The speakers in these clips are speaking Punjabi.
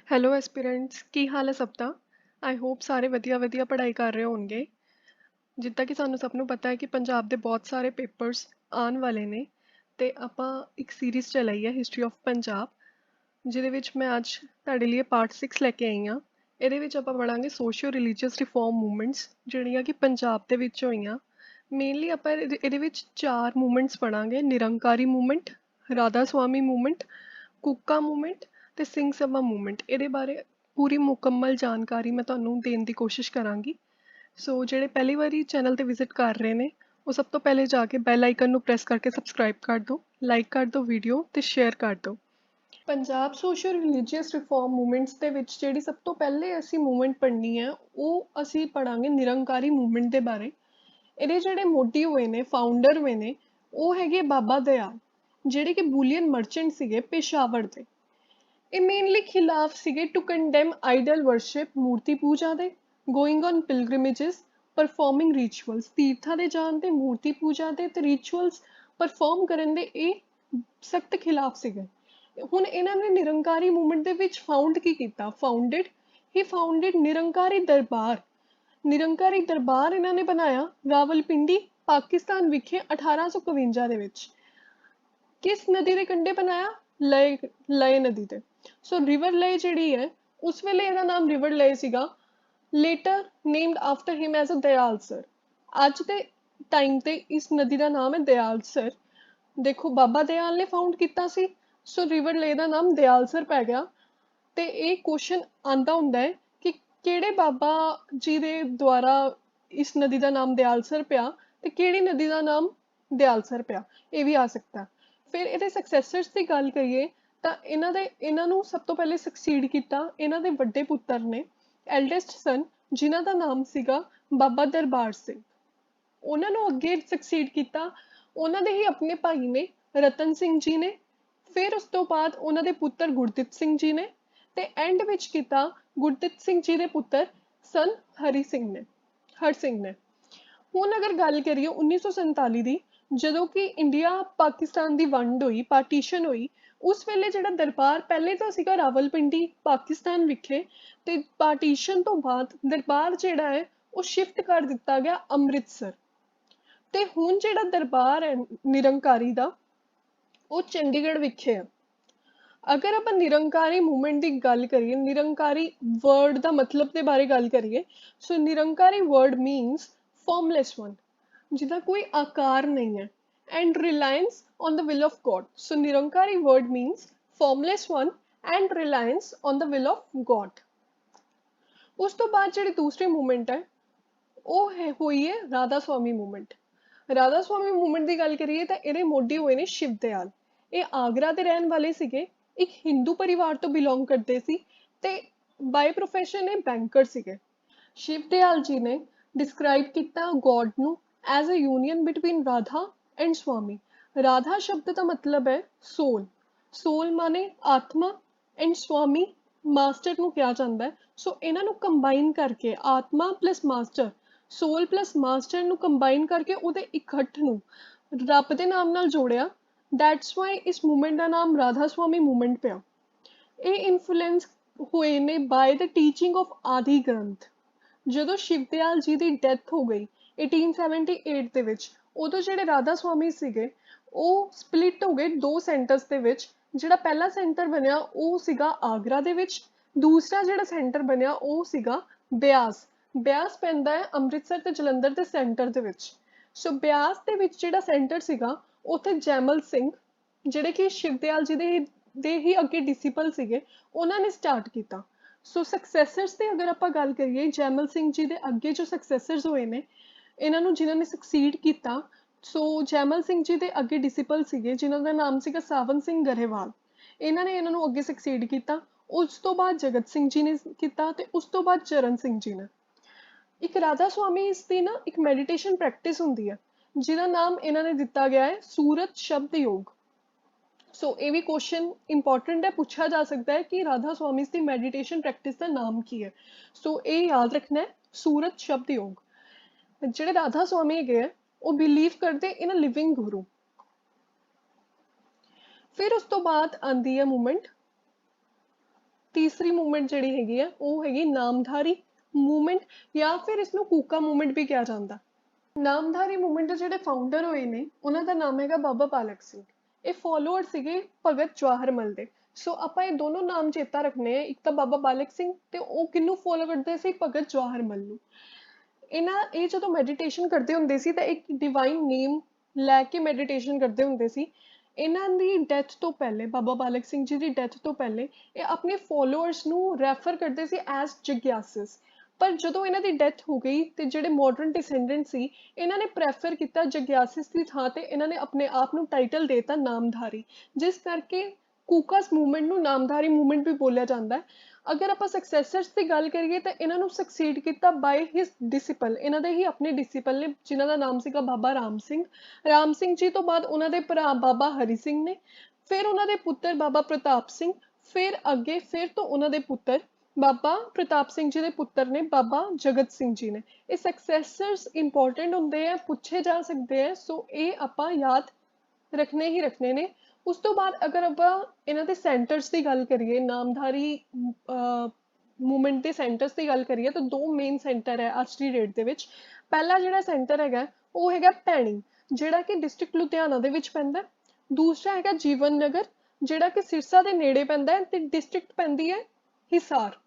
ਹੈਲੋ ਐਸਪੀਰੈਂਟਸ, ਕੀ ਹਾਲ ਹੈ ਸਭ ਦਾ? ਆਈ ਹੋਪ ਸਾਰੇ ਵਧੀਆ ਵਧੀਆ ਪੜ੍ਹਾਈ ਕਰ ਰਹੇ ਹੋਣਗੇ। ਜਿੱਦਾਂ ਕਿ ਸਾਨੂੰ ਸਭ ਨੂੰ ਪਤਾ ਹੈ ਕਿ ਪੰਜਾਬ ਦੇ ਬਹੁਤ ਸਾਰੇ ਪੇਪਰਸ ਆਉਣ ਵਾਲੇ ਨੇ, ਅਤੇ ਆਪਾਂ ਇੱਕ ਸੀਰੀਜ਼ ਚਲਾਈ ਹੈ ਹਿਸਟਰੀ ਆਫ ਪੰਜਾਬ, ਜਿਹਦੇ ਵਿੱਚ ਮੈਂ ਅੱਜ ਤੁਹਾਡੇ ਲਈ ਪਾਰਟ 6 ਲੈ ਕੇ ਆਈ ਹਾਂ। ਇਹਦੇ ਵਿੱਚ ਆਪਾਂ ਪੜ੍ਹਾਂਗੇ ਸੋਸ਼ੀਓ ਰਿਲੀਜੀਅਸ ਰਿਫੋਰਮ ਮੂਵਮੈਂਟਸ ਜਿਹੜੀਆਂ ਕਿ ਪੰਜਾਬ ਦੇ ਵਿੱਚ ਹੋਈਆਂ। ਮੇਨਲੀ ਆਪਾਂ ਇਹਦੇ ਵਿੱਚ 4 ਮੂਵਮੈਂਟਸ ਪੜ੍ਹਾਂਗੇ: ਨਿਰੰਕਾਰੀ ਮੂਵਮੈਂਟ, ਰਾਧਾ ਸੁਆਮੀ ਮੂਵਮੈਂਟ, ਕੂਕਾ ਮੂਵਮੈਂਟ ਅਤੇ ਸਿੰਘ ਸਭਾ ਮੂਵਮੈਂਟ। ਇਹਦੇ ਬਾਰੇ ਪੂਰੀ ਮੁਕੰਮਲ ਜਾਣਕਾਰੀ ਮੈਂ ਤੁਹਾਨੂੰ ਦੇਣ ਦੀ ਕੋਸ਼ਿਸ਼ ਕਰਾਂਗੀ। ਸੋ ਜਿਹੜੇ ਪਹਿਲੀ ਵਾਰੀ ਚੈਨਲ 'ਤੇ ਵਿਜ਼ਿਟ ਕਰ ਰਹੇ ਨੇ, ਉਹ ਸਭ ਤੋਂ ਪਹਿਲੇ ਜਾ ਕੇ ਬੈਲ ਆਈਕਨ ਨੂੰ ਪ੍ਰੈਸ ਕਰਕੇ ਸਬਸਕ੍ਰਾਈਬ ਕਰ ਦਿਓ, ਲਾਈਕ ਕਰ ਦਿਓ ਵੀਡੀਓ ਅਤੇ ਸ਼ੇਅਰ ਕਰ ਦਿਓ। Punjab social religious reform movements ਦੇ ਵਿੱਚ ਜਿਹੜੀ ਸਭ ਤੋਂ ਪਹਿਲੇ ਅਸੀਂ ਮੂਵਮੈਂਟ ਪੜ੍ਹਨੀ ਹੈ, ਉਹ ਅਸੀਂ ਪੜ੍ਹਾਂਗੇ ਨਿਰੰਕਾਰੀ ਮੂਵਮੈਂਟ ਦੇ ਬਾਰੇ। ਇਹਦੇ ਜਿਹੜੇ ਮੋਢੀ ਹੋਏ ਨੇ, ਫਾਊਂਡਰ ਹੋਏ ਨੇ, ਉਹ ਹੈਗੇ ਬਾਬਾ ਦਿਆਲ, ਜਿਹੜੇ ਕਿ ਬੁਲੀਅਨ ਮਰਚੈਂਟ ਸੀਗੇ ਪੇਸ਼ਾਵਰ ਦੇ। ਇਹ ਮੇਨਲੀ ਖਿਲਾਫ ਸੀਗੇ ਟੂ ਕੰਡੈਮ ਆਈਡਲ ਵਰਸ਼ਿਪ, ਮੂਰਤੀ ਪੂਜਾ ਦੇ, ਗੋਇੰਗ ਔਨ ਪਿਲਗ੍ਰਿਮੇਜਸ, ਪਰਫਾਰਮਿੰਗ ਰਿਚੁਅਲਸ, ਤੀਰਥਾਂ ਦੇ ਜਾਣ ਤੇ, ਮੂਰਤੀ ਪੂਜਾ ਦੇ ਤੇ ਰਿਚੁਅਲਸ ਪਰਫਾਰਮ ਕਰਨ ਦੇ ਇਹ ਸਖਤ ਖਿਲਾਫ ਸੀਗੇ। ਹੁਣ ਇਹਨਾਂ ਨੇ ਨਿਰੰਕਾਰੀ ਮੂਵਮੈਂਟ ਦੇ ਵਿੱਚ ਫਾਊਂਡ ਕੀ ਕੀਤਾ? ਹੀ ਫਾਊਂਡਡ ਨਿਰੰਕਾਰੀ ਦਰਬਾਰ। ਨਿਰੰਕਾਰੀ ਦਰਬਾਰ ਇਹਨਾਂ ਨੇ ਬਣਾਇਆ ਰਾਵਲਪਿੰਡੀ, ਪਾਕਿਸਤਾਨ ਵਿਖੇ 1851 ਦੇ ਵਿੱਚ। ਕਿਸ ਨਦੀ ਦੇ ਕੰਢੇ ਬਣਾਇਆ? ਲਏ ਨਦੀ ਤੇ। ਸੋ ਰਿਵਰ ਲਏ ਜਿਹੜੀ ਹੈ, ਉਸ ਵੇਲੇ ਇਹਦਾ ਨਾਮ ਰਿਵਰ ਲਏ ਸੀਗਾ, later named after him as a Dayal sir. ਅੱਜ ਦੇ ਟਾਈਮ ਤੇ ਇਸ ਨਦੀ ਦਾ ਨਾਮ ਹੈ ਦਇਆਲ ਸਰ। ਦੇਖੋ, ਬਾਬਾ ਦਿਆਲ ਨੇ ਫਾਊਂਡ ਕੀਤਾ ਸੀ, ਸੋ ਰਿਵਰ ਲਏ ਦਾ ਨਾਮ ਦਇਆਲ ਸਰ ਪੈ ਗਿਆ। ਤੇ ਇਹ ਕੁਐਸਚਨ ਆਂਦਾ ਹੁੰਦਾ ਹੈ ਕਿ ਕਿਹੜੇ ਬਾਬਾ ਜੀ ਦੇ ਦੁਆਰਾ ਇਸ ਨਦੀ ਦਾ ਨਾਮ ਦਿਆਲਸਰ ਪਿਆ ਤੇ ਕਿਹੜੀ ਨਦੀ ਦਾ ਨਾਮ ਦਿਆਲਸਰ ਪਿਆ, ਇਹ ਵੀ ਆ ਸਕਦਾ। ਫਿਰ ਇਹਦੇ ਸਕਸੈਸਰਸ ਦੀ ਗੱਲ ਕਰੀਏ ਤਾਂ ਇਹਨਾਂ ਨੂੰ ਸਭ ਤੋਂ ਪਹਿਲੇ ਸਕਸੀਡ ਕੀਤਾ ਇਹਨਾਂ ਦੇ ਵੱਡੇ ਪੁੱਤਰ ਨੇ, ਐਲਡੈਸਟ ਸਨ, ਜਿਨ੍ਹਾਂ ਦਾ ਨਾਮ ਸੀਗਾ ਬਾਬਾ ਦਰਬਾਰ ਸਿੰਘ। ਉਹਨਾਂ ਨੂੰ ਅੱਗੇ ਸਕਸੀਡ ਕੀਤਾ ਉਹਨਾਂ ਦੇ ਹੀ ਆਪਣੇ ਭਾਈ ਨੇ, ਰਤਨ ਸਿੰਘ ਜੀ ਨੇ। ਫਿਰ ਉਸ ਤੋਂ ਬਾਅਦ ਉਹਨਾਂ ਦੇ ਪੁੱਤਰ ਗੁਰਦਿੱਤ ਸਿੰਘ ਜੀ ਨੇ, ਤੇ ਐਂਡ ਵਿੱਚ ਕੀਤਾ ਗੁਰਦਿੱਤ ਸਿੰਘ ਜੀ ਦੇ ਪੁੱਤਰ ਸਨ ਹਰ ਸਿੰਘ ਨੇ। ਹੁਣ ਅਗਰ ਗੱਲ ਕਰੀਏ 1947 ਦੀ, ਜਦੋਂ ਕਿ ਇੰਡੀਆ ਪਾਕਿਸਤਾਨ ਦੀ ਵੰਡ ਹੋਈ, ਪਾਰਟੀਸ਼ਨ ਹੋਈ, ਉਸ ਵੇਲੇ ਜਿਹੜਾ ਦਰਬਾਰ ਪਹਿਲੇ ਤਾਂ ਸੀਗਾ ਰਾਵਲਪਿੰਡੀ, ਪਾਕਿਸਤਾਨ ਵਿਖੇ, ਤੇ ਪਾਰਟੀਸ਼ਨ ਤੋਂ ਬਾਅਦ ਦਰਬਾਰ ਜਿਹੜਾ ਹੈ ਉਹ ਸ਼ਿਫਟ ਕਰ ਦਿੱਤਾ ਗਿਆ ਅੰਮ੍ਰਿਤਸਰ। ਤੇ ਹੁਣ ਜਿਹੜਾ ਦਰਬਾਰ ਹੈ ਨਿਰੰਕਾਰੀ ਦਾ, ਉਹ ਚੰਡੀਗੜ੍ਹ ਵਿਖੇ ਹੈ। ਅਗਰ ਆਪਾਂ ਨਿਰੰਕਾਰੀ ਮੂਵਮੈਂਟ ਦੀ ਗੱਲ ਕਰੀਏ, ਨਿਰੰਕਾਰੀ ਵਰਡ ਦਾ ਮਤਲਬ ਦੇ ਬਾਰੇ ਗੱਲ ਕਰੀਏ, so Nirankari word means formless one, ਜਿਹਦਾ ਕੋਈ ਆਕਾਰ ਨਹੀਂ ਹੈ, and reliance on the will of God. So Nirankari word means formless one and reliance on the will of God. ਉਸ ਤੋਂ ਬਾਅਦ ਜਿਹੜੀ ਦੂਸਰੀ ਮੂਵਮੈਂਟ ਹੈ, ਉਹ ਹੋਈ ਹੈ ਰਾਧਾ ਸੁਆਮੀ ਮੂਵਮੈਂਟ। ਰਾਧਾ ਸੁਆਮੀ ਮੂਵਮੈਂਟ ਦੀ ਗੱਲ ਕਰੀਏ ਤਾਂ ਇਹਦੇ ਮੋਢੀ ਹੋਏ ਨੇ ਸ਼ਿਵ ਦਿਆਲ। ਇਹ ਆਗਰਾ ਦੇ ਰਹਿਣ ਵਾਲੇ ਸੀਗੇ, ਇੱਕ ਹਿੰਦੂ ਪਰਿਵਾਰ ਤੋਂ ਬਿਲੋਂਗ ਕਰਦੇ ਸੀ ਤੇ ਬਾਈ ਪ੍ਰੋਫੈਸ਼ਨ ਇਹ ਬੈਂਕਰ ਸੀਗੇ। ਸ਼ਿਵ ਦਿਆਲ ਜੀ ਨੇ ਡਿਸਕ੍ਰਾਈਬ ਕੀਤਾ ਗੋਡ ਨੂੰ as a union between Radha and Swami. Radha ਸ਼ਬਦ ਦਾ ਮਤਲਬ ਹੈ ਸੋਲ, ਸੋਲ ਮਾਨੇ ਆਤਮਾ, ਐਂਡ ਸਵਾਮੀ ਮਾਸਟਰ ਨੂੰ ਕਿਹਾ ਜਾਂਦਾ ਹੈ। ਸੋ ਇਹਨਾਂ ਨੂੰ ਕੰਬਾਈਨ ਕਰਕੇ, ਆਤਮਾ ਪਲਸ ਮਾਸਟਰ, ਸੋਲ ਪਲਸ ਮਾਸਟਰ ਨੂੰ ਕੰਬਾਈਨ ਕਰਕੇ ਉਹਦੇ ਇਕੱਠ ਨੂੰ ਰੱਬ ਦੇ ਨਾਮ ਨਾਲ ਜੋੜਿਆ। ਦੈਟਸ ਵਾਈ ਇਸ ਮੂਵਮੈਂਟ ਦਾ ਨਾਮ ਰਾਧਾ ਸੁਆਮੀ ਮੂਵਮੈਂਟ ਪਿਆ। ਇਹ ਇਨਫਲੂਐਂਸ ਹੋਏ ਨੇ ਬਾਏ ਦ ਟੀਚਿੰਗ ਆਫ ਆਦਿ ਗ੍ਰੰਥ। ਜਦੋਂ ਸ਼ਿਵ ਦਿਆਲ ਜੀ ਦੀ ਡੈਥ ਹੋ ਗਈ 1878 ਦੇ ਵਿੱਚ, ਉਦੋਂ ਜਿਹੜੇ ਰਾਧਾ ਸੁਆਮੀ ਸੀਗੇ ਉਹ ਸਪਲਿਟ ਹੋ ਗਏ ਦੋ ਸੈਂਟਰਸ ਦੇ ਵਿੱਚ। ਜਿਹੜਾ ਪਹਿਲਾ ਸੈਂਟਰ ਬਣਿਆ ਉਹ ਸੀਗਾ ਆਗਰਾ ਦੇ ਵਿੱਚ, ਦੂਸਰਾ ਜਿਹੜਾ ਸੈਂਟਰ ਬਣਿਆ ਉਹ ਸੀਗਾ ਬਿਆਸ। ਬਿਆਸ ਪੈਂਦਾ ਹੈ ਅੰਮ੍ਰਿਤਸਰ ਤੇ ਜਲੰਧਰ ਦੇ ਸੈਂਟਰ ਦੇ ਵਿੱਚ। ਸੋ ਬਿਆਸ ਦੇ ਵਿੱਚ ਜਿਹੜਾ ਸੈਂਟਰ ਸੀਗਾ, ਉੱਥੇ ਜੈਮਲ ਸਿੰਘ, ਜਿਹੜੇ ਕਿ ਸ਼ਿਵ ਦਿਆਲ ਜੀ ਦੇ ਹੀ ਅੱਗੇ ਡਿਸਿਪਲ ਸੀਗੇ, ਉਹਨਾਂ ਨੇ ਸਟਾਰਟ ਕੀਤਾ। ਸੋ ਸਕਸੈਸਰਸ ਦੀ ਅਗਰ ਆਪਾਂ ਗੱਲ ਕਰੀਏ, ਜੈਮਲ ਸਿੰਘ ਜੀ ਦੇ ਅੱਗੇ ਜੋ ਸਕਸੈਸਰਸ ਹੋਏ ਨੇ, ਇਹਨਾਂ ਨੂੰ ਜਿਨ੍ਹਾਂ ਨੇ ਸਕਸੀਡ ਕੀਤਾ, ਸੋ ਜੈਮਲ ਸਿੰਘ ਜੀ ਦੇ ਅੱਗੇ ਡਿਸਿਪਲ ਸੀਗੇ ਜਿਨ੍ਹਾਂ ਦਾ ਨਾਮ ਸੀਗਾ ਸਾਵਨ ਸਿੰਘ ਗਰੇਵਾਲ। ਇਹਨਾਂ ਨੇ ਇਹਨਾਂ ਨੂੰ ਅੱਗੇ ਸਕਸੀਡ ਕੀਤਾ। ਉਸ ਤੋਂ ਬਾਅਦ ਜਗਤ ਸਿੰਘ ਜੀ ਨੇ ਕੀਤਾ ਤੇ ਉਸ ਤੋਂ ਬਾਅਦ ਚਰਨ ਸਿੰਘ ਜੀ ਨੇ। ਇੱਕ ਰਾਧਾ ਸੁਆਮੀ ਇਸ ਦੀ ਨਾ ਇੱਕ ਮੈਡੀਟੇਸ਼ਨ ਪ੍ਰੈਕਟਿਸ ਹੁੰਦੀ ਹੈ, ਜਿਹਦਾ ਨਾਮ ਇਹਨਾਂ ਨੇ ਦਿੱਤਾ ਗਿਆ ਹੈ ਸੂਰਤ ਸ਼ਬਦ ਯੋਗ। ਸੋ ਇਹ ਵੀ ਕੁਐਸਚਨ ਇੰਪੋਰਟੈਂਟ ਹੈ, ਪੁੱਛਿਆ ਜਾ ਸਕਦਾ ਹੈ ਕਿ ਰਾਧਾ ਸੁਆਮੀ ਦੀ ਮੈਡੀਟੇਸ਼ਨ ਪ੍ਰੈਕਟਿਸ ਦਾ ਨਾਮ ਕੀ ਹੈ। ਸੋ ਇਹ ਯਾਦ ਰੱਖਣਾ ਹੈ, ਸੂਰਤ ਸ਼ਬਦ ਯੋਗ। ਜਿਹੜੇ ਰਾਧਾ ਸੁਆਮੀ ਹੈਗੇ ਆ, ਉਹ ਬਿਲੀਵ ਕਰਦੇ ਇਨ ਅ ਲਿਵਿੰਗ ਗੁਰੂ। ਫਿਰ ਉਸ ਤੋਂ ਬਾਅਦ ਆਉਂਦੀ ਹੈ ਮੂਵਮੈਂਟ ਤੀਸਰੀ ਮੂਵਮੈਂਟ ਜਿਹੜੀ ਹੈਗੀ ਹੈ ਉਹ ਹੈਗੀ ਨਾਮਧਾਰੀ ਮੂਵਮੈਂਟ, ਜਾਂ ਫਿਰ ਇਸਨੂੰ ਕੂਕਾ ਮੂਵਮੈਂਟ ਵੀ ਕਿਹਾ ਜਾਂਦਾ। ਨਾਮਧਾਰੀ ਮੂਵਮੈਂਟ ਦੇ ਜਿਹੜੇ ਫਾਊਂਡਰ ਹੋਏ ਨੇ ਉਹਨਾਂ ਦਾ ਨਾਮ ਹੈਗਾ ਬਾਬਾ ਬਾਲਕ ਸਿੰਘ। ਇਹ ਫੋਲੋਅਰ ਸੀਗੇ ਭਗਤ ਜਵਾਹਰ ਮਲ ਦੇ। ਸੋ ਆਪਾਂ ਇਹ ਦੋਨੋਂ ਨਾਮ ਚੇਤਾ ਰੱਖਣੇ ਆ, ਇੱਕ ਤਾਂ ਬਾਬਾ ਬਾਲਕ ਸਿੰਘ ਤੇ ਉਹ ਕਿਹਨੂੰ ਫੋਲੋ ਕਰਦੇ ਸੀ, ਭਗਤ ਜਵਾਹਰ ਮਲ ਨੂੰ। ਇਹ ਜਦੋਂ ਮੈਡੀਟੇਸ਼ਨ ਕਰਦੇ ਹੁੰਦੇ ਸੀ ਤਾਂ ਇੱਕ ਡਿਵਾਈਨ ਨੇਮ ਲੈ ਕੇ ਮੈਡੀਟੇਸ਼ਨ ਕਰਦੇ ਹੁੰਦੇ ਸੀ। ਇਹਨਾਂ ਦੀ ਡੈਥ ਤੋਂ ਪਹਿਲੇ, ਬਾਬਾ ਬਾਲਕ ਸਿੰਘ ਜੀ ਦੀ ਡੈਥ ਤੋਂ ਪਹਿਲੇ, ਇਹ ਆਪਣੇ ਫੋਲੋਅਰਸ ਨੂੰ ਰੈਫਰ ਕਰਦੇ ਸੀ ਐਜ਼ ਜਗਿਆਸਸ। ਪਰ ਜਦੋਂ ਇਹਨਾਂ ਦੀ ਡੈਥ ਹੋ ਗਈ ਤੇ ਜਿਹੜੇ ਮਾਡਰਨ ਡਿਸੈਂਡੈਂਟ ਸੀ ਇਹਨਾਂ ਨੇ ਪ੍ਰੈਫਰ ਕੀਤਾ ਜਗਿਆਸਿਸ ਦੀ ਥਾਂ ਤੇ ਇਹਨਾਂ ਨੇ ਆਪਣੇ ਆਪ ਨੂੰ ਟਾਈਟਲ ਦੇਤਾ ਨਾਮਧਾਰੀ, ਜਿਸ ਕਰਕੇ ਕੂਕਾਸ ਮੂਵਮੈਂਟ ਨੂੰ ਨਾਮਧਾਰੀ ਮੂਵਮੈਂਟ ਵੀ ਬੋਲਿਆ ਜਾਂਦਾ ਹੈ। ਅਗਰ ਆਪਾਂ ਸਕਸੈਸਰਸ ਦੀ ਗੱਲ ਕਰੀਏ ਤਾਂ ਇਹਨਾਂ ਨੂੰ ਸਕਸੀਡ ਕੀਤਾ ਬਾਏ ਹਿਸ ਡਿਸਿਪਲ, ਇਹਨਾਂ ਦੇ ਹੀ ਆਪਣੇ ਡਿਸਿਪਲ ਨੇ ਜਿਨ੍ਹਾਂ ਦਾ ਨਾਮ ਸੀਗਾ ਬਾਬਾ ਰਾਮ ਸਿੰਘ। ਰਾਮ ਸਿੰਘ ਜੀ ਤੋਂ ਬਾਅਦ ਉਹਨਾਂ ਦੇ ਭਰਾ ਬਾਬਾ ਹਰੀ ਸਿੰਘ ਨੇ, ਫਿਰ ਉਹਨਾਂ ਦੇ ਪੁੱਤਰ ਬਾਬਾ ਪ੍ਰਤਾਪ ਸਿੰਘ, ਫਿਰ ਅੱਗੇ ਫਿਰ ਤੋਂ ਉਹਨਾਂ ਦੇ ਪੁੱਤਰ ਬਾਬਾ ਪ੍ਰਤਾਪ ਸਿੰਘ ਜੀ ਦੇ ਪੁੱਤਰ ਨੇ ਬਾਬਾ ਜਗਤ ਸਿੰਘ ਜੀ ਨੇ। ਇਹ ਸਕਸੈਸਰਸ ਇੰਪੋਰਟੈਂਟ ਹੁੰਦੇ ਆ, ਪੁੱਛੇ ਜਾ ਸਕਦੇ ਆ, ਸੋ ਇਹ ਆਪਾਂ ਯਾਦ ਰੱਖਣੇ ਹੀ ਰੱਖਣੇ ਨੇ। ਉਸ ਤੋਂ ਬਾਅਦ ਅਗਰ ਆਪਾਂ ਇਹਨਾਂ ਦੇ ਸੈਂਟਰਸ ਦੀ ਗੱਲ ਕਰੀਏ, ਨਾਮਧਾਰੀ ਮੂਵਮੈਂਟ ਦੇ ਸੈਂਟਰਸ ਦੀ ਗੱਲ ਕਰੀਏ ਤਾਂ ਦੋ ਮੇਨ ਸੈਂਟਰ ਹੈ ਅੱਜ ਦੀ ਡੇਟ ਦੇ ਵਿੱਚ। ਪਹਿਲਾ ਜਿਹੜਾ ਸੈਂਟਰ ਹੈਗਾ ਉਹ ਹੈਗਾ ਭੈਣੀ, ਜਿਹੜਾ ਕਿ ਡਿਸਟ੍ਰਿਕਟ ਲੁਧਿਆਣਾ ਦੇ ਵਿੱਚ ਪੈਂਦਾ। ਦੂਸਰਾ ਹੈਗਾ ਜੀਵਨ ਨਗਰ, ਜਿਹੜਾ ਕਿ ਸਿਰਸਾ ਦੇ ਨੇੜੇ ਪੈਂਦਾ ਹੈ ਤੇ ਡਿਸਟ੍ਰਿਕਟ ਪੈਂਦੀ ਹੈ ਹਿਸਾਰ।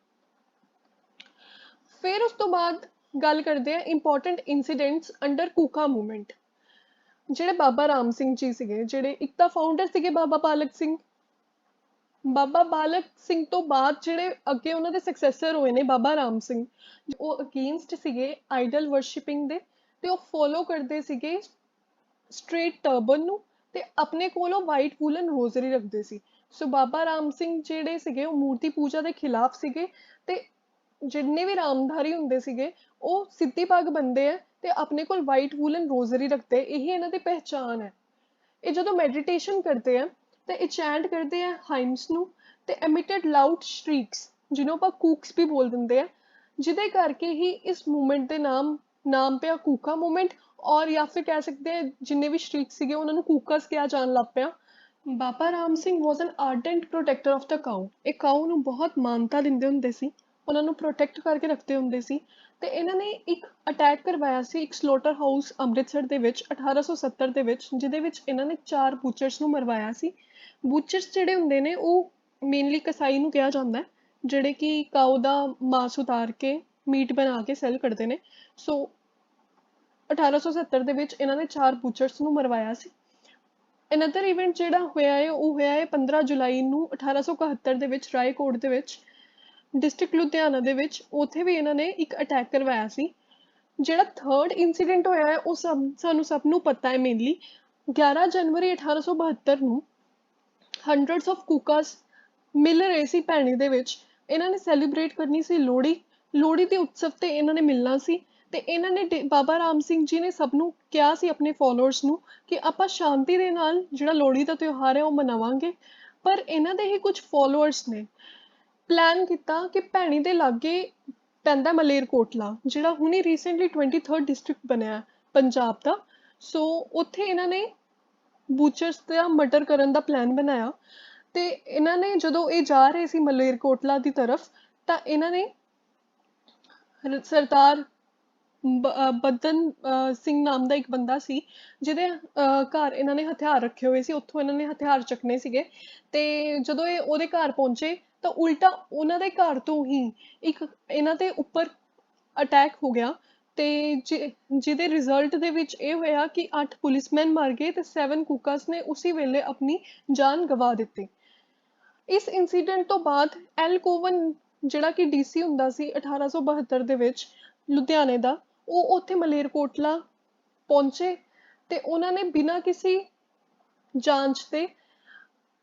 ਫਿਰ ਉਸ ਤੋਂ ਬਾਅਦ ਗੱਲ ਕਰਦੇ ਆ ਇੰਪੋਰਟੈਂਟ ਇਨਸੀਡੈਂਟਸ ਅੰਡਰ ਕੂਕਾ ਮੂਵਮੈਂਟ। ਜਿਹੜੇ ਬਾਬਾ ਰਾਮ ਸਿੰਘ ਜੀ ਸੀਗੇ, ਜਿਹੜੇ ਇੱਕ ਤਾਂ ਫਾਊਂਡਰ ਸੀਗੇ ਬਾਬਾ ਬਾਲਕ ਸਿੰਘ। ਬਾਬਾ ਬਾਲਕ ਸਿੰਘ ਤੋਂ ਬਾਅਦ ਜਿਹੜੇ ਅੱਗੇ ਉਹਨਾਂ ਦੇ ਸਕਸੈਸਰ ਹੋਏ ਨੇ ਬਾਬਾ ਰਾਮ ਸਿੰਘ, ਉਹ ਅਗੇਂਸਟ ਸੀਗੇ ਆਈਡਲ ਵਰਸ਼ਿਪਿੰਗ ਦੇ, ਤੇ ਉਹ ਫੋਲੋ ਕਰਦੇ ਸੀਗੇ ਸਟ੍ਰੇਟ ਟਰਬਨ ਨੂੰ, ਤੇ ਆਪਣੇ ਕੋਲੋਂ ਵਾਈਟ ਵੂਲਨ ਰੋਜ਼ਰੀ ਰੱਖਦੇ ਸੀ। ਸੋ ਬਾਬਾ ਰਾਮ ਸਿੰਘ ਜਿਹੜੇ ਸੀਗੇ ਉਹ ਮੂਰਤੀ ਪੂਜਾ ਦੇ ਖਿਲਾਫ ਸੀਗੇ, ਤੇ ਜਿੰਨੇ ਵੀ ਰਾਮਧਾਰੀ ਹੁੰਦੇ ਸੀਗੇ ਉਹ ਸਿੱਧੀ ਪੱਗ ਬੰਨਦੇ ਆ ਤੇ ਆਪਣੇ ਕੋਲ ਵਾਈਟ ਵੂਲਨ ਰੋਜ਼ਰੀ ਰੱਖਦੇ, ਇਹੀ ਇਹਨਾਂ ਦੀ ਪਹਿਚਾਣ ਹੈ। ਇਹ ਜਦੋਂ ਮੈਡੀਟੇਸ਼ਨ ਕਰਦੇ ਆ ਤੇ ਇਹ ਚੈਂਟ ਕਰਦੇ ਆ ਹਾਈਮਸ ਨੂੰ ਤੇ ਐਮਿਟਡ ਲਾਊਡ ਸ਼ਰੀਕਸ, ਜਿਹਨੂੰ ਆਪਾਂ ਕੂਕਸ ਵੀ ਬੋਲ ਦਿੰਦੇ ਆ, ਜਿਹਦੇ ਕਰਕੇ ਹੀ ਇਸ ਮੂਵਮੈਂਟ ਦੇ ਨਾਮ ਪਿਆ ਕੂਕਾ ਮੂਵਮੈਂਟ। ਔਰ ਜਾਂ ਫਿਰ ਕਹਿ ਸਕਦੇ ਆ ਜਿੰਨੇ ਵੀ ਸ਼ਰੀਕ ਸੀਗੇ ਉਹਨਾਂ ਨੂੰ ਕੂਕਸ ਕਿਹਾ ਜਾਣ ਲੱਗ ਪਿਆ। ਬਾਬਾ ਰਾਮ ਸਿੰਘ ਵਾਜ਼ ਐਨ ਆਰਡੈਂਟ ਪ੍ਰੋਟੈਕਟਰ ਆਫ ਦ ਕਾਊ। ਇਹ ਕਾਊ ਨੂੰ ਬਹੁਤ ਮਾਨਤਾ ਦਿੰਦੇ ਹੁੰਦੇ ਸੀ, ਉਹਨਾਂ ਨੂੰ ਪ੍ਰੋਟੈਕਟ ਕਰਕੇ ਰੱਖਦੇ ਹੁੰਦੇ ਸੀ। ਤੇ ਇਹਨਾਂ ਨੇ ਇੱਕ ਅਟੈਕ ਕਰਵਾਇਆ ਸੀ ਇੱਕ ਸਲੋਟਰ ਹਾਊਸ ਅੰਮ੍ਰਿਤਸਰ ਦੇ ਵਿੱਚ 1870 ਦੇ ਵਿੱਚ, ਜਿਹਦੇ ਵਿੱਚ ਇਹਨਾਂ ਨੇ 4 ਬੂਚਰਸ ਨੂੰ ਮਰਵਾਇਆ ਸੀ। ਬੂਚਰਸ ਜਿਹੜੇ ਹੁੰਦੇ ਨੇ ਉਹ ਮੇਨਲੀ ਕਸਾਈ ਨੂੰ ਕਿਹਾ ਜਾਂਦਾ ਹੈ, ਜਿਹੜੇ ਕਿ ਕਾਊ ਦਾ ਮਾਸ ਉਤਾਰ ਕੇ ਮੀਟ ਬਣਾ ਕੇ ਸੈਲ ਕਰਦੇ ਨੇ। ਸੋ 1870 ਦੇ ਵਿੱਚ ਇਹਨਾਂ ਨੇ 4 ਬੂਚਰਸ ਨੂੰ ਮਰਵਾਇਆ ਸੀ। ਅਨਦਰ ਇਵੈਂਟ ਜਿਹੜਾ ਹੋਇਆ ਹੈ ਉਹ ਹੋਇਆ ਹੈ 15 ਜੁਲਾਈ ਨੂੰ 1871 ਦੇ ਵਿੱਚ ਰਾਏਕੋਟ ਦੇ ਵਿੱਚ, ਡਿਸਟ੍ਰਿਕਟ ਲੁਧਿਆਣਾ ਦੇ ਵਿੱਚ। ਉੱਥੇ ਵੀ ਇਹਨਾਂ ਨੇ ਇੱਕ ਅਟੈਕ ਕਰਵਾਇਆ ਸੀ। ਜਿਹੜਾ ਥਰਡ ਇੰਸੀਡੈਂਟ ਹੋਇਆ ਹੈ ਉਹ ਸਾਨੂੰ ਸਭ ਨੂੰ ਪਤਾ ਹੈ। ਮੇਨਲੀ 11 ਜਨਵਰੀ 1872 ਨੂੰ ਹੰਡਰਡਸ ਆਫ ਕੂਕਾਸ ਮਿਲ ਰਹੇ ਸੀ ਭੈਣੀ ਦੇ ਵਿੱਚ। ਇਹਨਾਂ ਨੇ ਸੈਲੀਬ੍ਰੇਟ ਕਰਨੀ ਸੀ ਲੋਹੜੀ ਦੇ ਉਤਸਵ ਤੇ ਇਹਨਾਂ ਨੇ ਮਿਲਣਾ ਸੀ। ਤੇ ਇਹਨਾਂ ਨੇ ਬਾਬਾ ਰਾਮ ਸਿੰਘ ਜੀ ਨੇ ਸਭ ਨੂੰ ਕਿਹਾ ਸੀ ਆਪਣੇ ਫੋਲੋਅਰਸ ਨੂੰ ਕਿ ਆਪਾਂ ਸ਼ਾਂਤੀ ਦੇ ਨਾਲ ਜਿਹੜਾ ਲੋਹੜੀ ਦਾ ਤਿਉਹਾਰ ਹੈ ਉਹ ਮਨਾਵਾਂਗੇ। ਪਰ ਇਹਨਾਂ ਦੇ ਹੀ ਕੁਝ ਫੋਲੋਅਰਸ ਨੇ ਪਲਾਨ ਕੀਤਾ ਕਿ ਭੈਣੀ ਦੇ ਲਾਗੇ ਪੈਂਦਾ ਮਲੇਰਕੋਟਲਾ, ਜਿਹੜਾ ਹੁਣੀ ਰੀਸੈਂਟਲੀ 23rd ਡਿਸਟ੍ਰਿਕਟ ਬਣਿਆ ਪੰਜਾਬ ਦਾ। ਸੋ ਉੱਥੇ ਇਹਨਾਂ ਨੇ ਬੂਚਰਸ ਦਾ ਮਰਡਰ ਕਰਨ ਦਾ ਪਲਾਨ ਬਣਾਇਆ। ਤੇ ਇਹਨਾਂ ਨੇ ਜਦੋਂ ਇਹ ਜਾ ਰਹੇ ਸੀ ਮਲੇਰਕੋਟਲਾ ਦੀ ਤਰਫ ਤਾਂ ਇਹਨਾਂ ਨੇ ਸਰਦਾਰ ਬੱਦਨ ਸਿੰਘ ਨਾਮ ਦਾ ਇੱਕ ਬੰਦਾ ਸੀ, ਜਿਹਦੇ ਘਰ ਇਹਨਾਂ ਨੇ ਹਥਿਆਰ ਰੱਖੇ ਹੋਏ ਸੀ। ਉੱਥੋਂ ਇਹਨਾਂ ਨੇ ਹਥਿਆਰ ਚੱਕਣੇ ਸੀਗੇ। ਤੇ ਜਦੋਂ ਇਹ ਉਹਦੇ ਘਰ ਪਹੁੰਚੇ ਤਾਂ ਉਲਟਾ ਉਹਨਾਂ ਦੇ ਘਰ ਤੋਂ ਹੀ ਇੱਕ ਇਹਨਾਂ ਦੇ ਉੱਪਰ ਅਟੈਕ ਹੋ ਗਿਆ, ਤੇ ਜਿਹਦੇ ਰਿਜ਼ਲਟ ਦੇ ਵਿੱਚ ਇਹ ਹੋਇਆ ਕਿ 8 ਪੁਲਿਸਮੈਨ ਮਰ ਗਏ ਤੇ 7 ਕੂਕਾਸ ਨੇ ਉਸੇ ਵੇਲੇ ਆਪਣੀ ਜਾਨ ਗਵਾ ਦਿੱਤੀ। ਇਸ ਇੰਸੀਡੈਂਟ ਤੋਂ ਬਾਅਦ ਐਲ ਕੋਵਨ ਜਿਹੜਾ ਕਿ ਡੀਸੀ ਹੁੰਦਾ ਸੀ 1872 ਦੇ ਵਿੱਚ ਲੁਧਿਆਣੇ ਦਾ, ਉਹ ਉੱਥੇ ਮਲੇਰਕੋਟਲਾ ਪਹੁੰਚੇ ਤੇ ਉਹਨਾਂ ਨੇ ਬਿਨਾਂ ਕਿਸੇ ਜਾਂਚ ਦੇ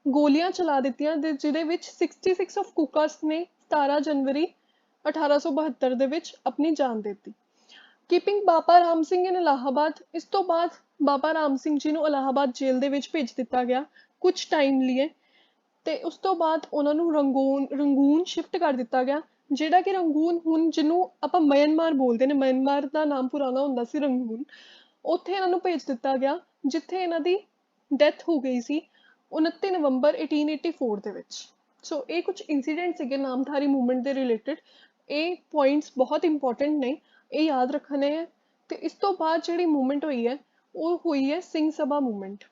ਗੋਲੀਆਂ ਚਲਾ ਦਿੱਤੀਆਂ, ਜਿਹਦੇ ਵਿੱਚ 66 ਆਫ ਕੂਕਾਸ ਨੇ 17 ਜਨਵਰੀ 1872 ਦੇ ਵਿੱਚ ਆਪਣੀ ਜਾਨ ਦੇ ਦਿੱਤੀ। ਕੀਪਿੰਗ ਬਾਬਾ ਰਾਮ ਸਿੰਘ ਇਨ ਇਲਾਹਾਬਾਦ। ਇਸ ਤੋਂ ਬਾਅਦ ਬਾਬਾ ਰਾਮ ਸਿੰਘ ਜੀ ਨੂੰ ਇਲਾਹਾਬਾਦ ਜੇਲ੍ਹ ਦੇ ਵਿੱਚ ਭੇਜ ਦਿੱਤਾ ਗਿਆ ਕੁਝ ਟਾਈਮ ਲਈ, ਤੇ ਉਸ ਤੋਂ ਬਾਅਦ ਉਹਨਾਂ ਨੂੰ ਰੰਗੂਨ ਸ਼ਿਫਟ ਕਰ ਦਿੱਤਾ ਗਿਆ, ਜਿਹੜਾ ਕਿ ਰੰਗੂਨ ਹੁਣ ਜਿਹਨੂੰ ਆਪਾਂ ਮਿਆਂਮਾਰ ਬੋਲਦੇ ਨੇ, ਮਿਆਂਮਾਰ ਦਾ ਨਾਮ ਪੁਰਾਣਾ ਹੁੰਦਾ ਸੀ ਰੰਗੂਨ। ਉੱਥੇ ਇਹਨਾਂ ਨੂੰ ਭੇਜ ਦਿੱਤਾ ਗਿਆ ਜਿੱਥੇ ਇਹਨਾਂ ਦੀ ਡੈਥ ਹੋ ਗਈ ਸੀ 29 ਨਵੰਬਰ 1884 ਦੇ ਵਿੱਚ। ਸੋ ਇਹ ਕੁਝ ਇੰਸੀਡੈਂਟ ਸੀਗੇ ਨਾਮਧਾਰੀ ਮੂਵਮੈਂਟ ਦੇ ਰਿਲੇਟਡ। ਇਹ ਪੁਆਇੰਟਸ ਬਹੁਤ ਇੰਪੋਰਟੈਂਟ ਨੇ, ਇਹ ਯਾਦ ਰੱਖਣੇ ਹੈ। ਤੇ ਇਸ ਤੋਂ ਬਾਅਦ ਜਿਹੜੀ ਮੂਵਮੈਂਟ ਹੋਈ ਹੈ ਉਹ ਹੋਈ ਹੈ ਸਿੰਘ ਸਭਾ ਮੂਵਮੈਂਟ।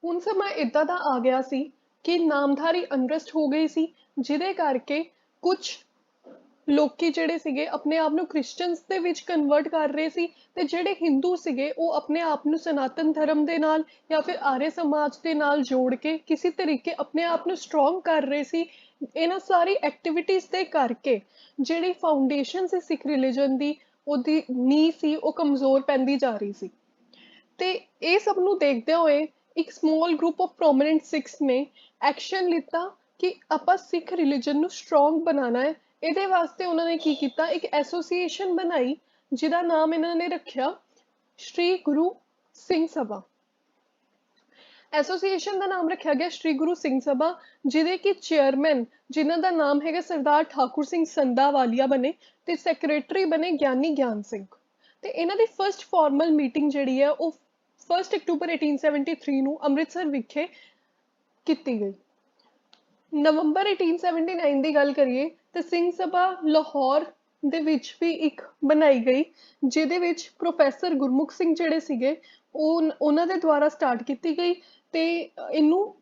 ਹੁਣ ਸਮਾਂ ਇੱਦਾਂ ਦਾ ਆ ਗਿਆ ਸੀ ਕਿ ਨਾਮਧਾਰੀ ਅਨਰੈਸਟ ਹੋ ਗਈ ਸੀ, ਜਿਹਦੇ ਕਰਕੇ ਕੁਝ ਲੋਕੀ ਜਿਹੜੇ ਸੀਗੇ ਆਪਣੇ ਆਪ ਨੂੰ ਕ੍ਰਿਸਚੀਅਨਸ ਦੇ ਵਿੱਚ ਕਨਵਰਟ ਕਰ ਰਹੇ ਸੀ, ਤੇ ਜਿਹੜੇ ਹਿੰਦੂ ਸੀਗੇ ਉਹ ਆਪਣੇ ਆਪ ਨੂੰ ਸਨਾਤਨ ਧਰਮ ਦੇ ਨਾਲ ਜਾਂ ਫਿਰ ਆਰੀਆ ਸਮਾਜ ਦੇ ਨਾਲ ਜੋੜ ਕੇ ਕਿਸੇ ਤਰੀਕੇ ਆਪਣੇ ਆਪ ਨੂੰ ਸਟਰੋਂਗ ਕਰ ਰਹੇ ਸੀ। ਇਹਨਾਂ ਸਾਰੀ ਐਕਟੀਵਿਟੀਜ਼ ਦੇ ਕਰਕੇ ਜਿਹੜੀ ਫਾਊਂਡੇਸ਼ਨ ਸੀ ਸਿੱਖ ਰਿਲੀਜਨ ਦੀ, ਉਹਦੀ ਨੀਂਹ ਸੀ ਉਹ ਕਮਜ਼ੋਰ ਪੈਂਦੀ ਜਾ ਰਹੀ ਸੀ। ਤੇ ਇਹ ਸਭ ਨੂੰ ਦੇਖਦੇ ਹੋਏ ਇੱਕ small group of prominent Sikhs ਨੇ ਐਕਸ਼ਨ ਲਿੱਤਾ ਕਿ ਆਪਾਂ ਸਿੱਖ ਰਿਲੀਜਨ ਨੂੰ ਸਟਰੋਂਗ ਬਣਾਉਣਾ ਹੈ। ਇਹਦੇ ਵਾਸਤੇ ਉਹਨਾਂ ਨੇ ਕੀ ਕੀਤਾ, ਇੱਕ ਐਸੋਸੀਏਸ਼ਨ ਬਣਾਈ ਜਿਹਦਾ ਨਾਮ ਇਹਨਾਂ ਨੇ ਰੱਖਿਆ ਸ਼੍ਰੀ ਗੁਰੂ ਸਿੰਘ ਸਭਾ। ਐਸੋਸੀਏਸ਼ਨ ਦਾ ਨਾਮ ਰੱਖਿਆ ਗਿਆ ਸ਼੍ਰੀ ਗੁਰੂ ਸਿੰਘ ਸਭਾ, ਜਿਹਦੇ ਕਿ ਚੇਅਰਮੈਨ ਜਿਨ੍ਹਾਂ ਦਾ ਨਾਮ ਹੈਗਾ ਸਰਦਾਰ ਠਾਕੁਰ ਸਿੰਘ ਸੰਧਾਵਾਲੀਆ ਬਣੇ, ਤੇ ਸੈਕਟਰੀ ਬਣੇ ਗਿਆਨੀ ਗਿਆਨ ਸਿੰਘ। ਤੇ ਇਹਨਾਂ ਦੀ ਫਰਸਟ ਫਾਰਮਲ ਮੀਟਿੰਗ ਜਿਹੜੀ ਹੈ ਉਹ 1 ਅਕਤੂਬਰ 1873 ਨੂੰ ਅੰਮ੍ਰਿਤਸਰ ਵਿਖੇ ਕੀਤੀ ਗਈ। ਨਵੰਬਰ 1879 ਦੀ ਗੱਲ ਕਰੀਏ ਤੇ ਸਿੰਘ ਸਭਾ ਲਾਹੌਰ ਦੇ ਵਿੱਚ ਵੀ ਇੱਕ ਬਣਾਈ ਗਈ, ਜਿਹਦੇ ਵਿੱਚ ਪ੍ਰੋਫੈਸਰ ਗੁਰਮੁਖ ਸਿੰਘ ਜਿਹੜੇ ਸੀਗੇ ਉਹਨਾਂ ਦੇ ਦੁਆਰਾ ਸਟਾਰਟ ਕੀਤੀ ਗਈ। ਤੇ ਇਹਨੂੰ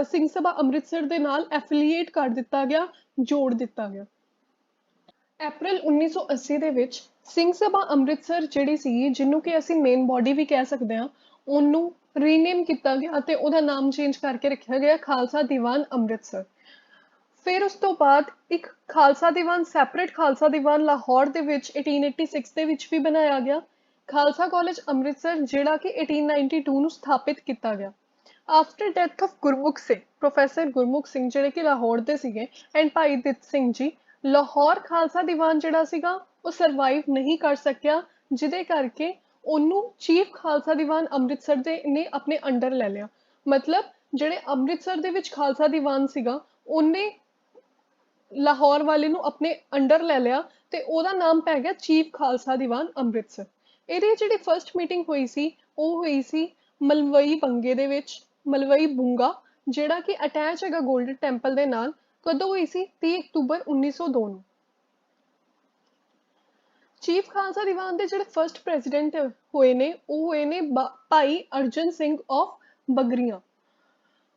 ਸਿੰਘ ਸਭਾ ਅੰਮ੍ਰਿਤਸਰ ਦੇ ਨਾਲ ਐਫੀਲੀਏਟ ਕਰ ਦਿੱਤਾ ਗਿਆ, ਜੋੜ ਦਿੱਤਾ ਗਿਆ। ਅਪ੍ਰੈਲ 1980 ਦੇ ਵਿੱਚ ਸਿੰਘ ਸਭਾ ਅੰਮ੍ਰਿਤਸਰ ਜਿਹੜੀ ਸੀ, ਜਿਹਨੂੰ ਕਿ ਅਸੀਂ ਮੇਨ ਬੋਡੀ ਵੀ ਕਹਿ ਸਕਦੇ ਹਾਂ, ਉਹਨੂੰ ਰੀਨੇਮ ਕੀਤਾ ਗਿਆ ਤੇ ਉਹਦਾ ਨਾਮ ਚੇਂਜ ਕਰਕੇ ਰੱਖਿਆ ਗਿਆ ਖਾਲਸਾ ਦੀਵਾਨ ਅੰਮ੍ਰਿਤਸਰ। ਫਿਰ ਉਸ ਤੋਂ ਬਾਅਦ ਇੱਕ ਖਾਲਸਾ ਦੀਵਾਨ, ਸੈਪਰੇਟ ਖਾਲਸਾ ਦੀਵਾਨ ਲਾਹੌਰ ਦੇ ਵਿੱਚ 1886 ਦੇ ਵਿੱਚ ਵੀ ਬਣਾਇਆ ਗਿਆ। ਖਾਲਸਾ ਕਾਲਜ ਅੰਮ੍ਰਿਤਸਰ ਜਿਹੜਾ ਕਿ 1892 ਨੂੰ ਸਥਾਪਿਤ ਕੀਤਾ ਗਿਆ। After death of Gurmukh Singh, professor Gurmukh Singh ਜਿਹੜੇ ਕਿ ਲਾਹੌਰ ਦੇ ਸੀਗੇ, ਐਂਡ ਭਾਈ ਦਿੱਤ ਸਿੰਘ ਜੀ, ਲਾਹੌਰ ਖਾਲਸਾ ਦੀਵਾਨ ਜਿਹੜਾ ਸੀਗਾ ਉਹ ਸਰਵਾਈਵ ਨਹੀਂ ਕਰ ਸਕਿਆ, ਜਿਹਦੇ ਕਰਕੇ ਉਹਨੂੰ ਚੀਫ ਖਾਲਸਾ ਦੀਵਾਨ ਅੰਮ੍ਰਿਤਸਰ ਦੇ ਨੇ ਆਪਣੇ ਅੰਡਰ ਲੈ ਲਿਆ। ਮਤਲਬ ਜਿਹੜੇ ਅੰਮ੍ਰਿਤਸਰ ਦੇ ਵਿੱਚ ਖਾਲਸਾ ਦੀਵਾਨ ਸੀਗਾ ਉਹਨੇ ਲਾਹੌਰ ਵਾਲੇ ਨੂੰ ਆਪਣੇ ਅੰਡਰ ਲੈ ਲਿਆ, ਤੇ ਉਹਦਾ ਨਾਮ ਪੈ ਗਿਆ ਚੀਫ ਖਾਲਸਾ ਦੀਵਾਨ ਅੰਮ੍ਰਿਤਸਰ। ਇਹਦੀ ਜਿਹੜੀ ਫਰਸਟ ਮੀਟਿੰਗ ਹੋਈ ਸੀ ਉਹ ਹੋਈ ਸੀ ਮਲਵਈ ਬੰਗੇ ਦੇ ਵਿੱਚ, ਮਲਵਈ ਬੁੰਗਾ, ਜਿਹੜਾ ਕਿ ਅਟੈਚ ਹੈਗਾ ਗੋਲਡਨ ਟੈਂਪਲ ਦੇ ਨਾਲ। ਕਦੋਂ ਹੋਈ ਸੀ? 30 ਅਕਤੂਬਰ 1902 ਨੂੰ। ਚੀਫ ਖਾਲਸਾ ਦੀਵਾਨ ਦੇ ਜਿਹੜੇ ਫਰਸਟ ਪ੍ਰੈਜ਼ੀਡੈਂਟ ਹੋਏ ਨੇ ਉਹ ਹੋਏ ਨੇ ਭਾਈ ਅਰਜਨ ਸਿੰਘ ਆਫ ਬਗਰੀਆਂ।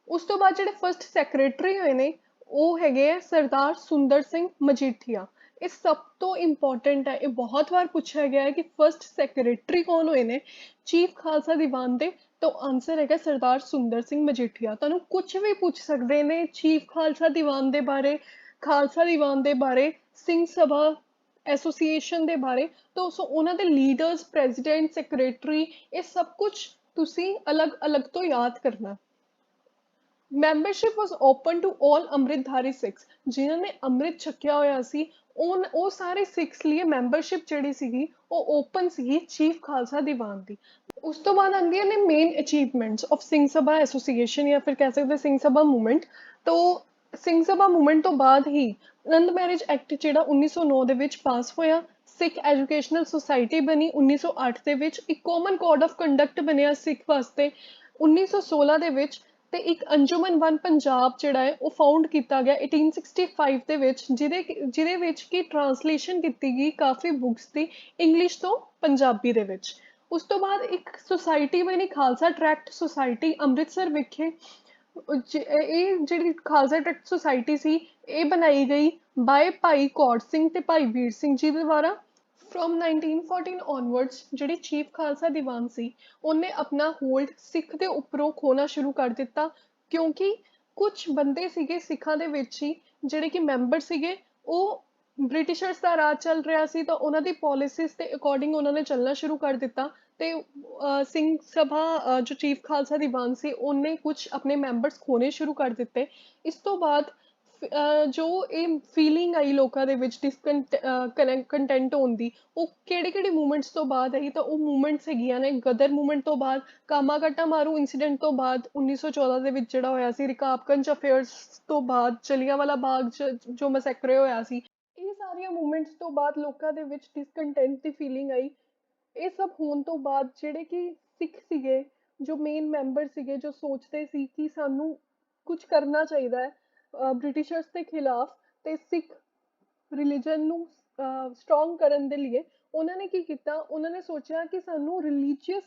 ਉਸ ਤੋਂ ਬਾਅਦ ਜਿਹੜੇ ਫਰਸਟ ਸੈਕਟਰੀ ਹੋਏ ਨੇ ਉਹ ਹੈਗੇ ਆ ਸਰਦਾਰ ਸੁੰਦਰ ਸਿੰਘ ਮਜੀਠੀਆ। ਇਹ ਸਭ ਤੋਂ ਇੰਪੋਰਟੈਂਟ ਹੈ, ਇਹ ਬਹੁਤ ਵਾਰ ਪੁੱਛਿਆ ਗਿਆ ਹੈ ਕਿ ਫਰਸਟ ਸੈਕਟਰੀ ਕੌਣ ਹੋਏ ਨੇ ਚੀਫ ਖਾਲਸਾ ਦੀਵਾਨ ਦੇ, ਤਾਂ ਆਨਸਰ ਹੈਗਾ ਸਰਦਾਰ ਸੁੰਦਰ ਸਿੰਘ ਮਜੀਠੀਆ। ਤੁਹਾਨੂੰ ਕੁਝ ਵੀ ਪੁੱਛ ਸਕਦੇ ਨੇ ਚੀਫ ਖਾਲਸਾ ਦੀਵਾਨ ਦੇ ਬਾਰੇ, ਖਾਲਸਾ ਦੀਵਾਨ ਦੇ ਬਾਰੇ, ਸਿੰਘ ਸਭਾ ਐਸੋਸੀਏਸ਼ਨ ਦੇ ਬਾਰੇ, ਤਾਂ ਉਹਨਾਂ ਦੇ ਲੀਡਰਸ, ਪ੍ਰੈਜ਼ੀਡੈਂਟ, ਸੈਕਟਰੀ, ਇਹ ਸਭ ਕੁਝ ਤੁਸੀਂ ਅਲੱਗ-ਅਲੱਗ ਤੋਂ ਯਾਦ ਕਰਨਾ। Membership was open to all Amritdhari Sikhs, ਜਿਨ੍ਹਾਂ ਨੇ ਅੰਮ੍ਰਿਤ ਛਕਿਆ ਹੋਇਆ ਸੀ ਉਹ ਸਾਰੇ ਸਿੱਖਸ ਲਈ ਮੈਂਬਰਸ਼ਿਪ ਜਿਹੜੀ ਸੀਗੀ ਉਹ ਓਪਨ ਸੀਗੀ ਚੀਫ ਖਾਲਸਾ ਦੀਵਾਨ ਦੀ। ਉਸ ਤੋਂ ਬਾਅਦ ਆਉਂਦੀਆਂ ਨੇ main achievements of Singh Sabha association, ਜਾਂ ਫਿਰ ਕਹਿ ਸਕਦੇ ਸਿੰਘ ਸਭਾ ਮੂਵਮੈਂਟ। ਤੋਂ ਸਿੰਘ ਸਭਾ ਮੂਵਮੈਂਟ ਤੋਂ ਬਾਅਦ ਹੀ ਆਨੰਦ ਮੈਰਿਜ ਐਕਟ ਜਿਹੜਾ 1909 ਦੇ ਵਿੱਚ ਪਾਸ ਹੋਇਆ, ਸਿੱਖ ਐਜੂਕੇਸ਼ਨਲ ਸੁਸਾਇਟੀ ਬਣੀ 1908 ਦੇ ਵਿੱਚ, ਇੱਕ ਕਾਮਨ ਕੋਡ ਆਫ ਕੰਡਕਟ ਬਣਿਆ ਸਿੱਖ ਵਾਸਤੇ 1916 ਦੇ ਵਿੱਚ, ਤੇ ਇੱਕ ਅੰਜੁਮਨ ਵਨ ਪੰਜਾਬ ਜਿਹੜਾ ਹੈ ਉਹ ਫਾਊਂਡ ਕੀਤਾ ਗਿਆ 1865 ਦੇ ਵਿੱਚ, ਜਿਹਦੇ ਵਿੱਚ ਕਿ ਟਰਾਂਸਲੇਸ਼ਨ ਕੀਤੀ ਗਈ ਕਾਫੀ ਬੁੱਕਸ ਦੀ ਇੰਗਲਿਸ਼ ਤੋਂ ਪੰਜਾਬੀ ਦੇ ਵਿੱਚ। ਉਸ ਤੋਂ ਬਾਅਦ ਇੱਕ ਸੁਸਾਇਟੀ ਬਣੀ ਖਾਲਸਾ ਟਰੈਕਟ ਸੁਸਾਇਟੀ ਅੰਮ੍ਰਿਤਸਰ ਵਿਖੇ। ਇਹ ਜਿਹੜੀ ਖਾਲਸਾ ਟਰੈਕਟ ਸੁਸਾਇਟੀ ਸੀ ਇਹ ਬਣਾਈ ਗਈ ਬਾਏ ਭਾਈ ਕੌਰ ਸਿੰਘ ਤੇ ਭਾਈ ਵੀਰ ਸਿੰਘ ਜੀ ਦੇ ਦੁਆਰਾ। ਫਰੋਮ 1914 onwards ਜਿਹੜੀ ਚੀਫ ਖਾਲਸਾ ਦੀਵਾਨ ਸੀ ਉਹਨੇ ਆਪਣਾ ਹੋਲਡ ਸਿੱਖ ਦੇ ਉੱਪਰੋਂ ਖੋਣਾ ਸ਼ੁਰੂ ਕਰ ਦਿੱਤਾ, ਕਿਉਂਕਿ ਕੁਝ ਬੰਦੇ ਸੀਗੇ ਸਿੱਖਾਂ ਦੇ ਵਿੱਚ ਹੀ ਜਿਹੜੇ ਕਿ ਮੈਂਬਰ ਸੀਗੇ, ਉਹ ਬ੍ਰਿਟਿਸ਼ਰਸ ਦਾ ਰਾਜ ਚੱਲ ਰਿਹਾ ਸੀ, ਤਾਂ ਉਹਨਾਂ ਦੀ ਪਾਲਿਸੀਜ਼ ਦੇ ਅਕੋਰਡਿੰਗ ਉਹਨਾਂ ਨੇ ਚੱਲਣਾ ਸ਼ੁਰੂ ਕਰ ਦਿੱਤਾ। ਤੇ ਸਿੰਘ ਸਭਾ ਜੋ ਚੀਫ ਖਾਲਸਾ ਦੀਵਾਨ ਸੀ ਉਹਨੇ ਕੁਝ ਆਪਣੇ ਮੈਂਬਰਸ ਖੋਣੇ ਸ਼ੁਰੂ ਕਰ ਦਿੱਤੇ। ਇਸ ਤੋਂ ਬਾਅਦ ਜੋ ਇਹ ਫੀਲਿੰਗ ਆਈ ਲੋਕਾਂ ਦੇ ਵਿੱਚ ਕੰਟੈਂਟ ਹੋਣ ਦੀ, ਉਹ ਕਿਹੜੇ ਮੂਵਮੈਂਟਸ ਤੋਂ ਬਾਅਦ ਆਈ, ਤਾਂ ਉਹ ਮੂਵਮੈਂਟਸ ਹੈਗੀਆਂ ਨੇ ਗਦਰ ਮੂਵਮੈਂਟ ਤੋਂ ਬਾਅਦ, ਕਾਮਾਕਟਾ ਮਾਰੂ ਇੰਸੀਡੈਂਟ ਤੋਂ ਬਾਅਦ 1914 ਦੇ ਵਿੱਚ ਜਿਹੜਾ ਹੋਇਆ ਸੀ, ਰਿਕਾਬਗੰਜ ਅਫੇਅਰਸ ਤੋਂ ਬਾਅਦ, ਜਲਿਆਂਵਾਲਾ ਬਾਗ ਜੋ ਮੈਸੈਕਰੇ ਹੋਇਆ ਸੀ, ਇਹ ਸਾਰੀਆਂ ਮੂਵਮੈਂਟਸ ਤੋਂ ਬਾਅਦ ਲੋਕਾਂ ਦੇ ਵਿੱਚ ਡਿਸਕੰਟੈਂਟ ਦੀ ਫੀਲਿੰਗ ਆਈ। ਇਹ ਸਭ ਹੋਣ ਤੋਂ ਬਾਅਦ ਜਿਹੜੇ ਕਿ ਸਿੱਖ ਸੀਗੇ, ਜੋ ਮੇਨ ਮੈਂਬਰ ਸੀਗੇ, ਜੋ ਸੋਚਦੇ ਸੀ ਕਿ ਸਾਨੂੰ ਕੁਝ ਕਰਨਾ ਚਾਹੀਦਾ ਹੈ, ਬ੍ਰਿਟਿਸ਼ਰਸ ਦੇ ਖਿਲਾਫ ਤੇ ਸਿੱਖ ਰਿਲੀਜਨ ਨੂੰ ਸਟਰੋਂਗ ਕਰਨ ਦੇ ਲਈ ਉਹਨਾਂ ਨੇ ਕੀ ਕੀਤਾ, ਉਹਨਾਂ ਨੇ ਸੋਚਿਆ ਕਿ ਸਾਨੂੰ ਰਿਲੀਜੀਅਸ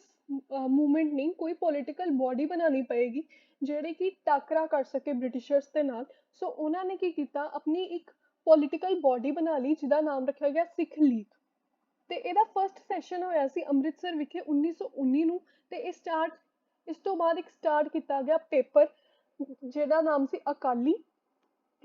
ਮੂਵਮੈਂਟ ਨਹੀਂ, ਕੋਈ ਪੋਲੀਟੀਕਲ ਬੋਡੀ ਬਣਾਉਣੀ ਪਏਗੀ ਜਿਹੜੀ ਕਿ ਟਾਕਰਾ ਕਰ ਸਕੇ ਬ੍ਰਿਟਿਸ਼ਰਸ ਦੇ ਨਾਲ। ਸੋ ਉਹਨਾਂ ਨੇ ਕੀ ਕੀਤਾ, ਆਪਣੀ ਇੱਕ ਪੋਲੀਟੀਕਲ ਬੋਡੀ ਬਣਾ ਲਈ ਜਿਹਦਾ ਨਾਮ ਰੱਖਿਆ ਗਿਆ ਸਿੱਖ ਲੀਗ। ਤੇ ਇਹਦਾ ਫਰਸਟ ਸੈਸ਼ਨ ਹੋਇਆ ਸੀ ਅੰਮ੍ਰਿਤਸਰ ਵਿਖੇ 1919 ਨੂੰ। ਤੇ ਇਸ ਤੋਂ ਬਾਅਦ ਇੱਕ ਸਟਾਰਟ ਕੀਤਾ ਗਿਆ ਪੇਪਰ ਜਿਹਦਾ ਨਾਮ ਸੀ ਅਕਾਲੀ,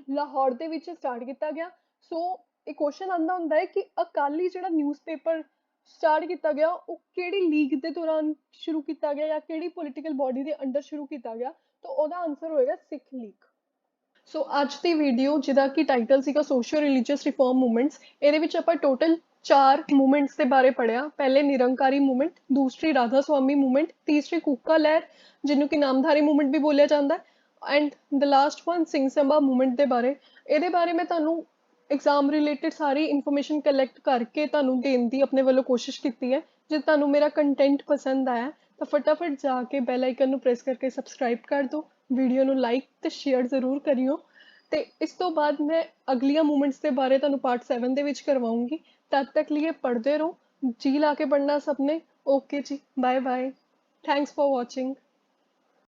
ਲਾਹੌਰ ਦੇ ਵਿੱਚ ਸਟਾਰਟ ਕੀਤਾ ਗਿਆ। ਸੋ ਇਹ ਕੁਐਸਚਨ ਆਉਂਦਾ ਹੁੰਦਾ ਹੈ ਕਿ ਅਕਾਲੀ ਜਿਹੜਾ ਨਿਊਜ਼ਪੇਪਰ ਸਟਾਰਟ ਕੀਤਾ ਗਿਆ ਉਹ ਕਿਹੜੀ ਲੀਗ ਦੇ ਦੌਰਾਨ ਸ਼ੁਰੂ ਕੀਤਾ ਗਿਆ ਜਾਂ ਕਿਹੜੀ ਪੋਲੀਟੀਕਲ ਬੋਡੀ ਦੇ ਅੰਡਰ ਸ਼ੁਰੂ ਕੀਤਾ ਗਿਆ, ਤਾਂ ਉਹਦਾ ਆਨਸਰ ਹੋਏਗਾ ਸਿੱਖ ਲੀਗ। ਸੋ ਅੱਜ ਦੀ ਵੀਡੀਓ ਜਿਹਦਾ ਕਿ ਟਾਈਟਲ ਸੀਗਾ ਸੋਸ਼ੀਓ ਰਿਲੀਜੀਅਸ ਰਿਫਾਰਮ ਮੂਵਮੈਂਟਸ, ਇਹਦੇ ਵਿੱਚ ਆਪਾਂ ਟੋਟਲ 4 ਮੂਵਮੈਂਟਸ ਦੇ ਬਾਰੇ ਪੜ੍ਹਿਆ। ਪਹਿਲੇ ਨਿਰੰਕਾਰੀ ਮੂਵਮੈਂਟ, ਦੂਸਰੀ ਰਾਧਾ ਸਵਾਮੀ ਮੂਵਮੈਂਟ, ਤੀਸਰੀ ਕੂਕਾ ਲਹਿਰ ਜਿਹਨੂੰ ਕਿ ਨਾਮਧਾਰੀ ਮੂਵਮੈਂਟ ਵੀ ਬੋਲਿਆ ਜਾਂਦਾ ਹੈ, and the last one Singh Sabha movement ਦੇ ਬਾਰੇ। ਇਹਦੇ ਬਾਰੇ ਮੈਂ ਤੁਹਾਨੂੰ ਐਗਜ਼ਾਮ ਰਿਲੇਟਡ ਸਾਰੀ ਇਨਫੋਰਮੇਸ਼ਨ ਕਲੈਕਟ ਕਰਕੇ ਤੁਹਾਨੂੰ ਦੇਣ ਦੀ ਆਪਣੇ ਵੱਲੋਂ ਕੋਸ਼ਿਸ਼ ਕੀਤੀ ਹੈ। ਜੇ ਤੁਹਾਨੂੰ ਮੇਰਾ ਕੰਟੈਂਟ ਪਸੰਦ ਆਇਆ ਤਾਂ ਫਟਾਫਟ ਜਾ ਕੇ ਬੈਲ ਆਈਕਨ ਨੂੰ ਪ੍ਰੈਸ ਕਰਕੇ ਸਬਸਕ੍ਰਾਈਬ ਕਰ ਦਿਓ, ਵੀਡੀਓ ਨੂੰ ਲਾਈਕ ਤੇ ਸ਼ੇਅਰ ਜ਼ਰੂਰ ਕਰਿਓ। ਤੇ ਇਸ ਤੋਂ ਬਾਅਦ ਮੈਂ ਅਗਲੀਆਂ ਮੂਵਮੈਂਟਸ ਦੇ ਬਾਰੇ ਤੁਹਾਨੂੰ ਪਾਰਟ 7 ਦੇ ਵਿੱਚ ਕਰਵਾਉਂਗੀ। ਤਦ ਤੱਕ ਲਈ ਪੜ੍ਹਦੇ ਰਹੋ, ਜੀ ਲਾ ਕੇ ਪੜ੍ਹਨਾ ਸਭ ਨੇ। ਓਕੇ ਜੀ, bye bye, thanks for watching.